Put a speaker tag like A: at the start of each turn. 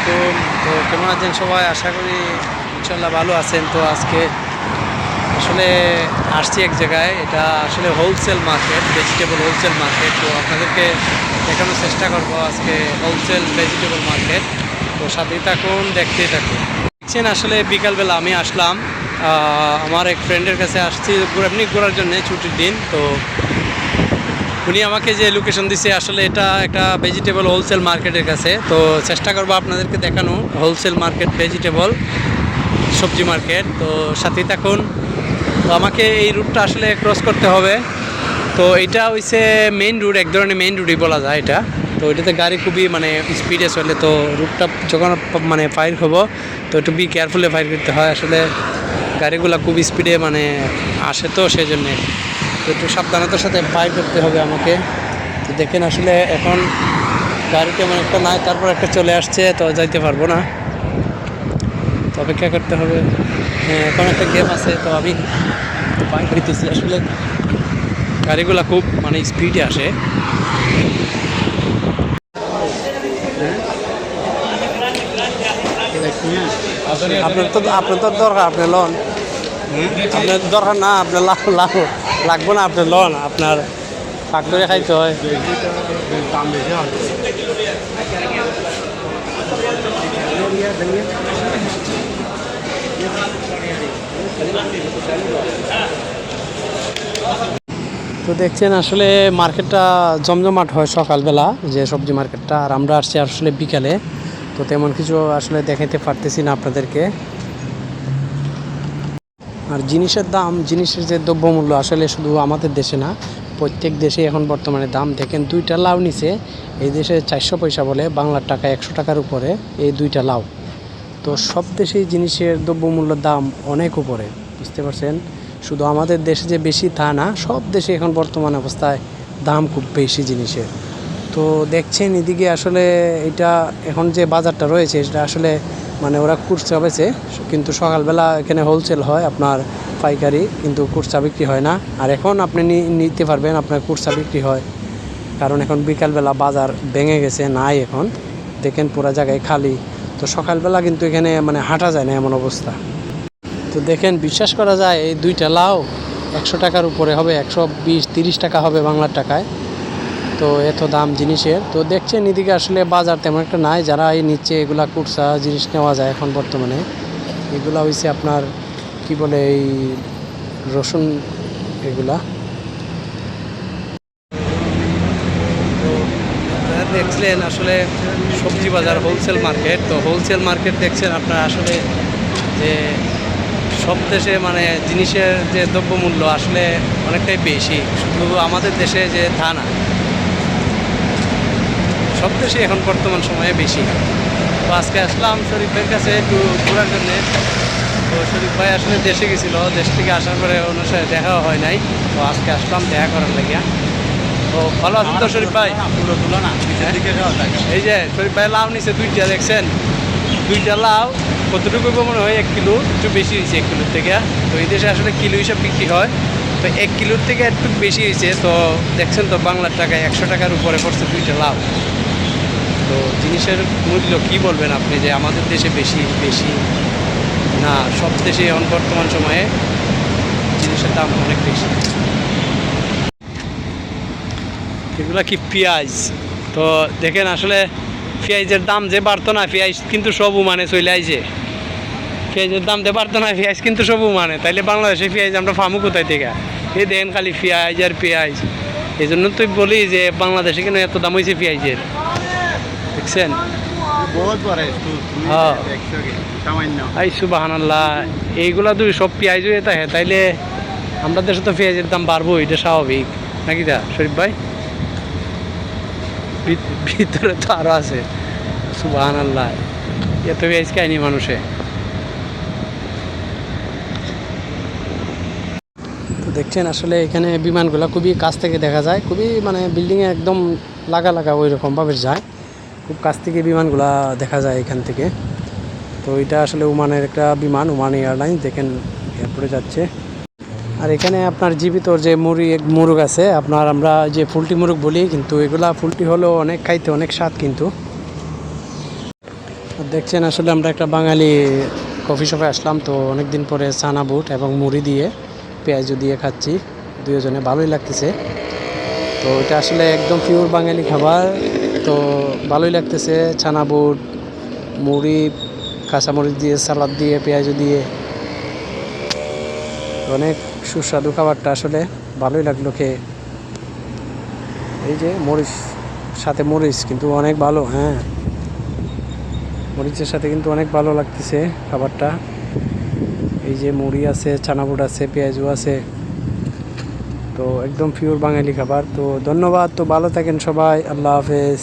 A: আলাইকুম। তো কেমন আছেন সবাই? আশা করি ইনশাল্লাহ ভালো আছেন। তো আজকে আসলে আসছি এক জায়গায়, এটা আসলে wholesale market, vegetable wholesale market. তো আপনাদেরকে দেখানোর চেষ্টা করব আজকে হোলসেল ভেজিটেবল মার্কেট। তো সাথেই থাকুন, দেখতেই থাকুন। দেখছেন আসলে বিকালবেলা আমি আসলাম আমার এক ফ্রেন্ডের কাছে আসছি এমনি ঘোরার জন্য, ছুটির দিন। তো উনি আমাকে যে লোকেশন দিছে আসলে এটা একটা ভেজিটেবল হোলসেল মার্কেটের কাছে। তো চেষ্টা করবো আপনাদেরকে দেখানো হোলসেল মার্কেট, ভেজিটেবল সবজি মার্কেট। তো সাথেই থাকুন। তো আমাকে এই রুটটা আসলে ক্রস করতে হবে। তো এটা হইছে মেইন রুট, এক ধরনের মেইন রুটই বলা যায় এটা। তো এটাতে গাড়ি খুবই মানে স্পিডে চলে। তো রুটটা যখন মানে ফায়ার হবো তো একটু বি কেয়ারফুলে ফায়ার করতে হয়। আসলে গাড়িগুলো খুব স্পিডে মানে আসে, তো সেই জন্যে তো একটু সাবধানতার সাথে ফায়ার করতে হবে আমাকে। তো দেখেন আসলে এখন গাড়ি কেমন একটা নাই, তারপর একটা চলে আসছে, তো যাইতে পারবো না, তো অপেক্ষা করতে হবে। হ্যাঁ, এখন একটা গেম আছে, তো আমি ফায়ার করতেছি। আসলে গাড়িগুলো খুব মানে স্পিডে আসে। আপনার তো দরকার, আপনি লোন, আপনার দরকার না, আপনার লাগবো না, আপনার লোন, আপনার ফ্যাক্টরি খাইতে হয়। তো দেখছেন আসলে মার্কেটটা জমজমাট হয় সকালবেলা, যে সবজি মার্কেটটা, আর আমরা আসছি আসলে বিকালে। তো তেমন কিছু আসলে দেখাতে পারতেছি না আপনাদেরকে। আর জিনিসের দাম, জিনিসের যে দ্রব্যমূল্য আসলে শুধু আমাদের দেশে না, প্রত্যেক দেশে এখন বর্তমানে দাম। দেখেন দুইটা লাউ নিচে এই দেশে 400 পয়সা বলে, বাংলার টাকা 100 টাকার উপরে এই দুইটা লাউ। তো সব দেশেই জিনিসের দ্রব্যমূল্যের দাম অনেক উপরে, বুঝতে পারছেন। শুধু আমাদের দেশে যে বেশি তা না, সব দেশে এখন বর্তমান অবস্থায় দাম খুব বেশি জিনিসের। তো দেখছেন এদিকে আসলে এটা এখন যে বাজারটা রয়েছে এটা আসলে মানে ওরা কুরচা বেচে, কিন্তু সকালবেলা এখানে হোলসেল হয় আপনার পাইকারি, কিন্তু কুরচা বিক্রি হয় না। আর এখন আপনি নিতে পারবেন, আপনার কুরচা বিক্রি হয়, কারণ এখন বিকালবেলা বাজার ভেঙে গেছে, নাই এখন দেখেন পুরো জায়গায় খালি। তো সকালবেলা কিন্তু এখানে মানে হাঁটা যায় না, এমন অবস্থা। তো দেখেন বিশ্বাস করা যায় এই দুইটা লাউ 100 টাকার উপরে হবে, 120-30 টাকা হবে বাংলার টাকায়। তো এত দাম জিনিসের। তো দেখছেন এদিকে আসলে বাজার তেমন একটা নাই, যারা এই নিচে এগুলা কুরসা জিনিস নেওয়া যায় এখন বর্তমানে। এগুলা হইছে আপনার কি বলে এই রসুন, এগুলা। তো দেখলেন আসলে সবজি বাজার হোলসেল মার্কেট। তো হোলসেল মার্কেট দেখছেন আপনারা আসলে যে সব দেশে মানে জিনিসের যে দ্রব্যমূল্য আসলে অনেকটাই বেশি, শুধু আমাদের দেশে যে তা না, সব দেশে এখন বর্তমান সময়ে বেশি। তো আজকে আসলাম শরীফ ভাইয়ের কাছে একটু ঘোরার জন্যে। তো শরীফ ভাই আসলে দেশে গেছিলো, দেশ থেকে আসার পরে ওনার সাথে দেখাও হয় নাই। তো আজকে আসলাম দেখা করার লাগিয়া। তো ভালো আছেন তো শরীফ ভাই? এই যে শরীফ ভাই লাউ নিছে দুইটা, দেখছেন দুইটা লাউ কতটুকু মনে হয় 1 কিলো, একটু বেশি হয়েছে 1 কিলোর থেকে। তো এই দেশে আসলে কিলো হিসাব বিক্রি হয়, তো 1 কিলোর থেকে একটু বেশি হয়েছে। তো দেখছেন তো বাংলার টাকায় 100 টাকার উপরে পড়ছে দুইটা লাউ। তো জিনিসের মূল্য কি বলবেন আপনি, যে আমাদের দেশে বেশি বেশি না, সব দেশে এখন বর্তমান সময়ে জিনিসের দাম অনেক বেশি। এগুলা কি পেঁয়াজ? তো দেখেন আসলে পেঁয়াজের দাম যে বাড়তো না, পেঁয়াজ কিন্তু সব মানে চলে আইছে। পেঁয়াজের দাম যে বাড়তো না, পেঁয়াজ কিন্তু সব মানে, তাইলে বাংলাদেশে পেঁয়াজ আমরা ফামু কোথায় থেকে? এই দেখেন খালি পেঁয়াজ আর পেঁয়াজ। এই জন্য তুই বলি যে বাংলাদেশে কেন এত দাম হয়েছে পেঁয়াজের, দেখছেন? হ্যাঁ, আই সুবহানাল্লাহ। এইগুলা তুই সব পেঁয়াজ হয়ে থাকে, তাইলে আমরা দেশে তো পেঁয়াজের দাম বাড়বো, এটা স্বাভাবিক নাকি দা শরীফ ভাই? ভিতরে তো আরো আছে, সুবহানাল্লাহ। এত পেঁয়াজ খায়নি মানুষে। তো দেখছেন আসলে এখানে বিমানগুলো খুবই কাছ থেকে দেখা যায়, খুবই মানে বিল্ডিংয়ে একদম লাগা লাগা ওই রকমভাবে যায়, খুব কাছ থেকে বিমানগুলা দেখা যায় এখান থেকে। তো এটা আসলে ওমানের একটা বিমান, ওমান এয়ারলাইন্স, দেখেন এয়ারপোর্টে যাচ্ছে। আর এখানে আপনার জীবিত যে মুরগ আছে আপনার, আমরা যে ফুলটি মুরগ বলি, কিন্তু এগুলা ফুলটি হলেও অনেক খাইতে অনেক স্বাদ কিন্তু। দেখছেন আসলে আমরা একটা বাঙালি কফি শপে আসলাম, তো অনেক দিন পরে চানা বুট এবং মুড়ি দিয়ে পেঁয়াজু দিয়ে খাচ্ছি দুজনে, ভালোই লাগতেছে। তো এটা আসলে একদম পিওর বাঙালি খাবার, তো ভালোই লাগতেছে। চানা বুট, মুড়ি, কাঁচামরিচ দিয়ে, সালাদ দিয়ে, পেঁয়াজু দিয়ে অনেক সুস্বাদু খাবারটা, আসলে ভালোই লাগলো খেয়ে। এই যে মরিচ, সাথে মরিচ কিন্তু অনেক ভালো, হ্যাঁ মরিচের সাথে কিন্তু অনেক ভালো লাগতেছে খাবারটা। এই যে মুড়ি আছে, চানা বুট আছে, পেঁয়াজু আছে, তো একদম পিওর বাঙালি খাবার। তো ধন্যবাদ, তো ভালো থাকেন সবাই, আল্লাহ হাফেজ।